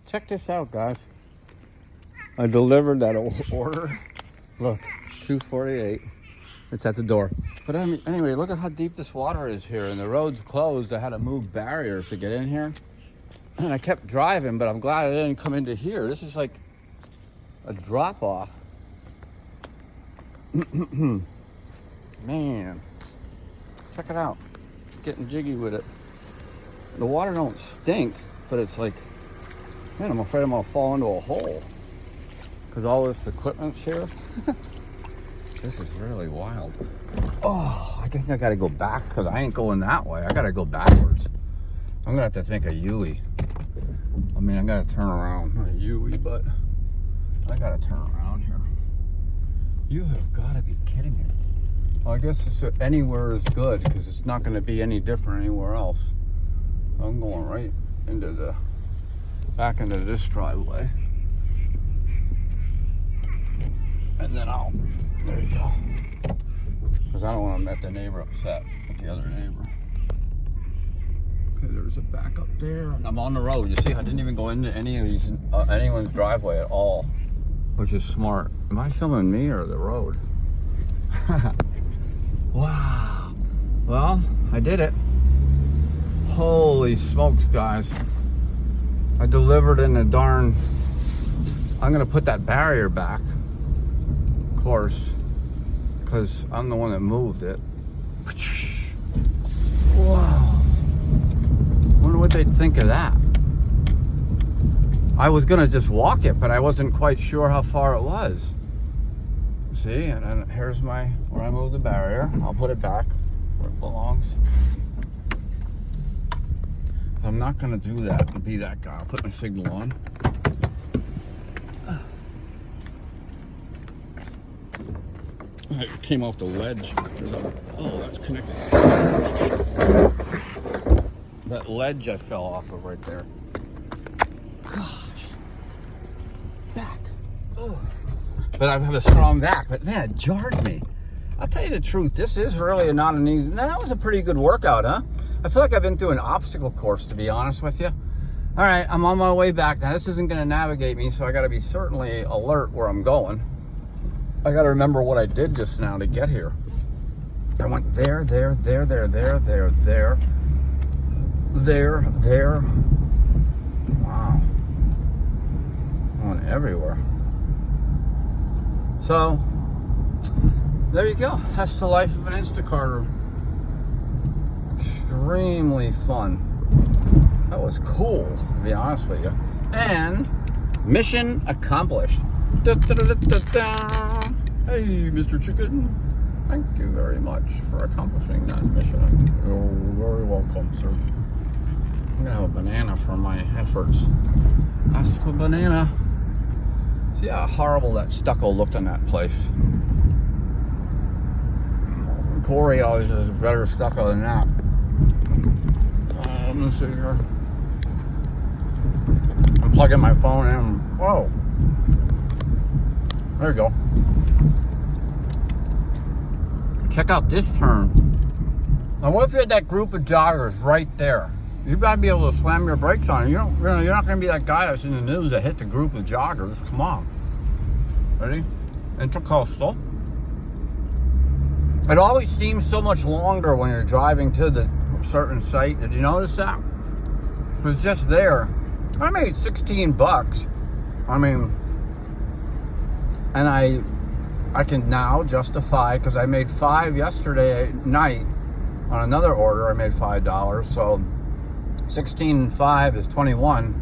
Check this out, guys. I delivered that order. Look, 248. It's at the door. But I mean, anyway, look at how deep this water is here, and the road's closed. I had to move barriers to get in here. And I kept driving, but I'm glad I didn't come into here. This is like a drop-off. Man, check it out. Getting jiggy with it. The water don't stink, but it's like, man, I'm afraid I'm gonna fall into a hole because all this equipment's here. This is really wild. Oh, I think I gotta go back because I ain't going that way. I gotta go backwards. I'm gonna have to think of Yui. I mean, I gotta turn around. Not Yui, but I gotta turn around here. You have gotta be kidding me. Well, I guess anywhere is good because it's not gonna be any different anywhere else. I'm going right into back into this driveway. And then there you go. Because I don't want to make the neighbor upset with the other neighbor. Okay, there's a back up there. And I'm on the road. You see, I didn't even go into any of these, anyone's driveway at all, which is smart. Am I filming me or the road? Wow. Well, I did it. Holy smokes, guys. I delivered in a darn... I'm going to put that barrier back, of course, because I'm the one that moved it. Wow. Wonder what they'd think of that. I was going to just walk it, but I wasn't quite sure how far it was. See, and then here's where I moved the barrier. I'll put it back where it belongs. I'm not going to do that and be that guy. I'll put my signal on. I came off the ledge. Oh, that's connected. That ledge I fell off of right there. Gosh. Back. Oh. But I have a strong back. But man, it jarred me. I'll tell you the truth. This is really not an easy... That was a pretty good workout, huh? I feel like I've been through an obstacle course, to be honest with you. All right, I'm on my way back. Now, this isn't going to navigate me, so I got to be certainly alert where I'm going. I got to remember what I did just now to get here. I went there. Wow. I went everywhere. So, there you go. That's the life of an Instacarter. Extremely fun. That was cool, to be honest with you. And mission accomplished. Da, da, da, da, da, da. Hey, Mr. Chicken. Thank you very much for accomplishing that mission. You're very welcome, sir. I'm gonna have a banana for my efforts. Ask for banana. See how horrible that stucco looked on that place. Corey always has better stucco than that. Let me see here. I'm plugging my phone in. Whoa. There you go. Check out this turn. Now, what if you had that group of joggers right there? You gotta be able to slam your brakes on it. You're not gonna be that guy that's in the news that hit the group of joggers. Come on. Ready? Intercoastal. It always seems so much longer when you're driving to the certain site. Did you notice that? It was just there. I made $16. I mean, and I can now justify, because I made $5 yesterday night on another order. I made $5, so 16 and 5 is 21,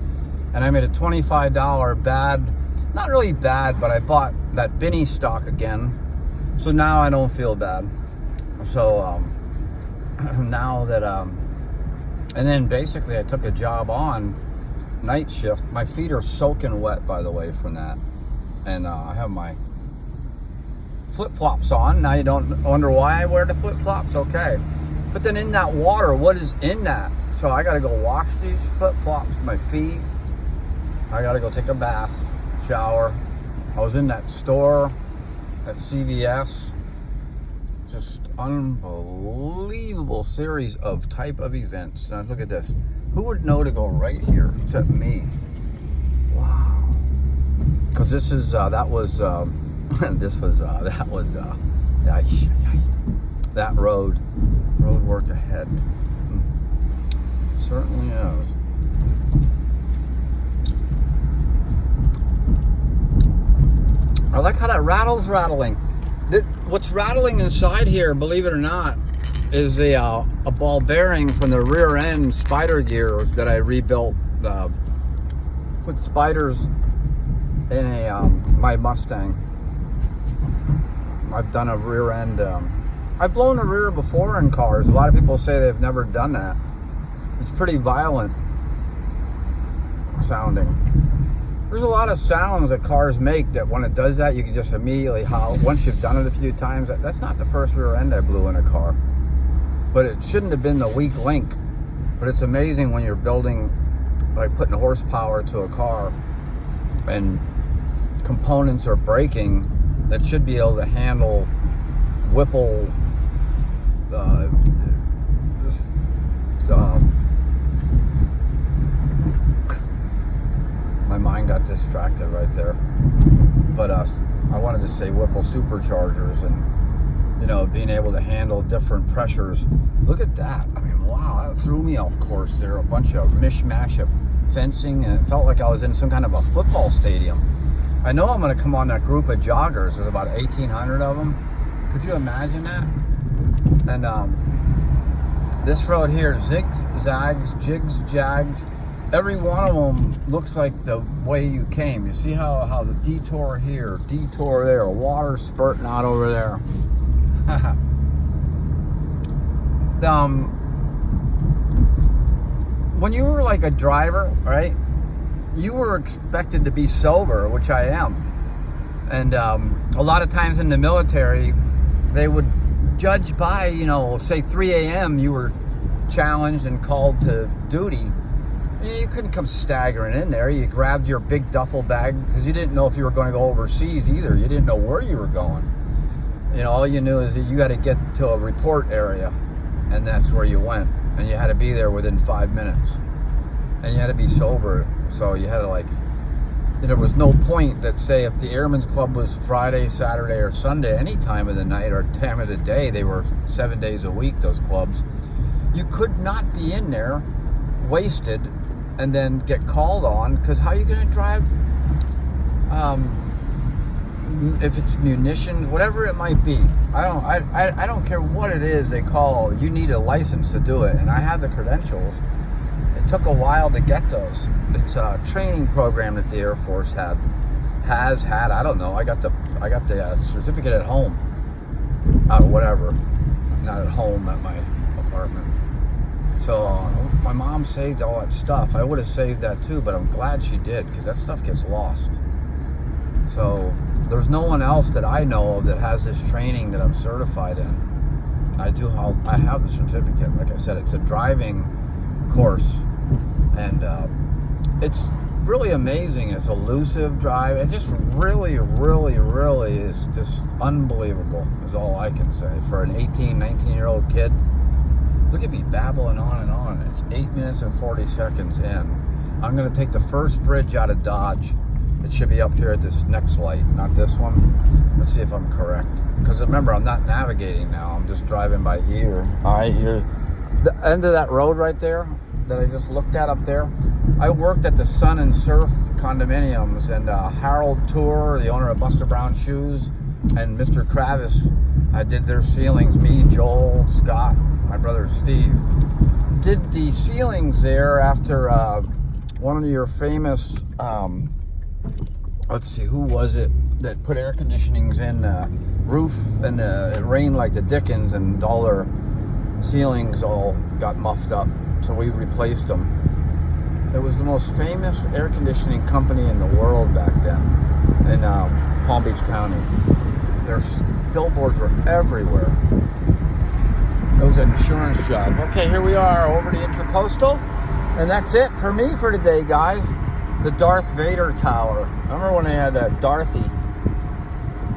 and I made a $25 bad, not really bad, but I bought that Binny stock again, so now I don't feel bad. So now that and then basically I took a job on night shift. My feet are soaking wet, by the way, from that, and I have my flip-flops on. Now you don't wonder why I wear the flip-flops. Okay, but then in that water, what is in that? So I gotta go wash these flip-flops, my feet. I gotta go take a bath, shower. I was in that store at CVS. Just unbelievable series of type of events. Now look at this. Who would know to go right here except me? because this is that was that road work ahead. Certainly is. I like how that rattling. What's rattling inside here, believe it or not, is a ball bearing from the rear end spider gear that I rebuilt. Put spiders in my Mustang. I've done a rear end. I've blown a rear before in cars. A lot of people say they've never done that. It's pretty violent sounding. There's a lot of sounds that cars make that when it does that, you can just immediately howl. Once you've done it a few times, that's not the first rear end I blew in a car. But it shouldn't have been the weak link. But it's amazing when you're building, like putting horsepower to a car and components are breaking that should be able to handle Whipple my mind got distracted right there. But I wanted to say Whipple superchargers and, you know, being able to handle different pressures. Look at that. I mean, wow, that threw me off course there. A bunch of mishmash of fencing, and it felt like I was in some kind of a football stadium. I know I'm going to come on that group of joggers. There's about 1,800 of them. Could you imagine that? And this road here, zigs, zags, jigs, jags. Every one of them looks like the way you came. You see how the detour here, detour there, water spurting out over there. When you were like a driver, right, you were expected to be sober, which I am. And a lot of times in the military, they would judge by, you know, say 3 a.m. you were challenged and called to duty. You couldn't come staggering in there. You grabbed your big duffel bag because you didn't know if you were going to go overseas either. You didn't know where you were going. You know, all you knew is that you got to get to a report area, and that's where you went. And you had to be there within 5 minutes. And you had to be sober. So you had to, like, there was no point that, say, if the Airmen's Club was Friday, Saturday, or Sunday, any time of the night or time of the day, they were 7 days a week, those clubs. You could not be in there wasted and then get called on, because how are you going to drive if it's munitions, whatever it might be. I don't care what it is they call. You need a license to do it, and I have the credentials. It took a while to get those. It's a training program that the Air Force has had. I don't know. I got the certificate at home. Whatever. Not at home, at my apartment. So my mom saved all that stuff. I would have saved that too, but I'm glad she did, because that stuff gets lost. So there's no one else that I know of that has this training that I'm certified in. I have the certificate. Like I said, it's a driving course, and it's really amazing. It's elusive drive. It just really is just unbelievable, is all I can say. For an 18, 19-year-old kid, look at me babbling on and on. It's 8 minutes and 40 seconds in. I'm going to take the first bridge out of Dodge. It should be up here at this next light, not this one. Let's see if I'm correct. Because remember, I'm not navigating now. I'm just driving by ear. All right, here's the end of that road right there that I just looked at up there. I worked at the Sun and Surf condominiums, and Harold Tour, the owner of Buster Brown Shoes, and Mr. Kravis, I did their ceilings. Me, Joel, Scott, my brother Steve, did the ceilings there after one of your famous, let's see, who was it that put air conditionings in the roof, and it rained like the Dickens, and all their ceilings all got muffed up, so we replaced them. It was the most famous air conditioning company in the world back then in Palm Beach County. Their billboards were everywhere. It was an insurance job. Okay, here we are over the Intracoastal, and that's it for me for today, guys. The Darth Vader Tower. Remember when they had that Darth?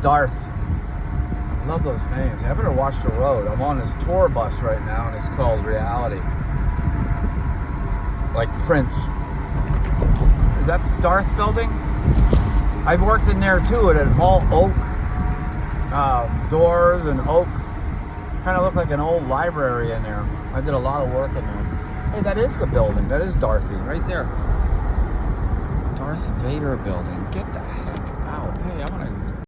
I love those names. I better watch the road. I'm on this tour bus right now, and it's called Reality. Like Prince. Is that the Darth building? I've worked in there too, at all oak doors and oak. Kind of looked like an old library in there. I did a lot of work in there. Hey, that is the building. That is Dorothy, right there. Darth Vader building. Get the heck out. Hey, I want to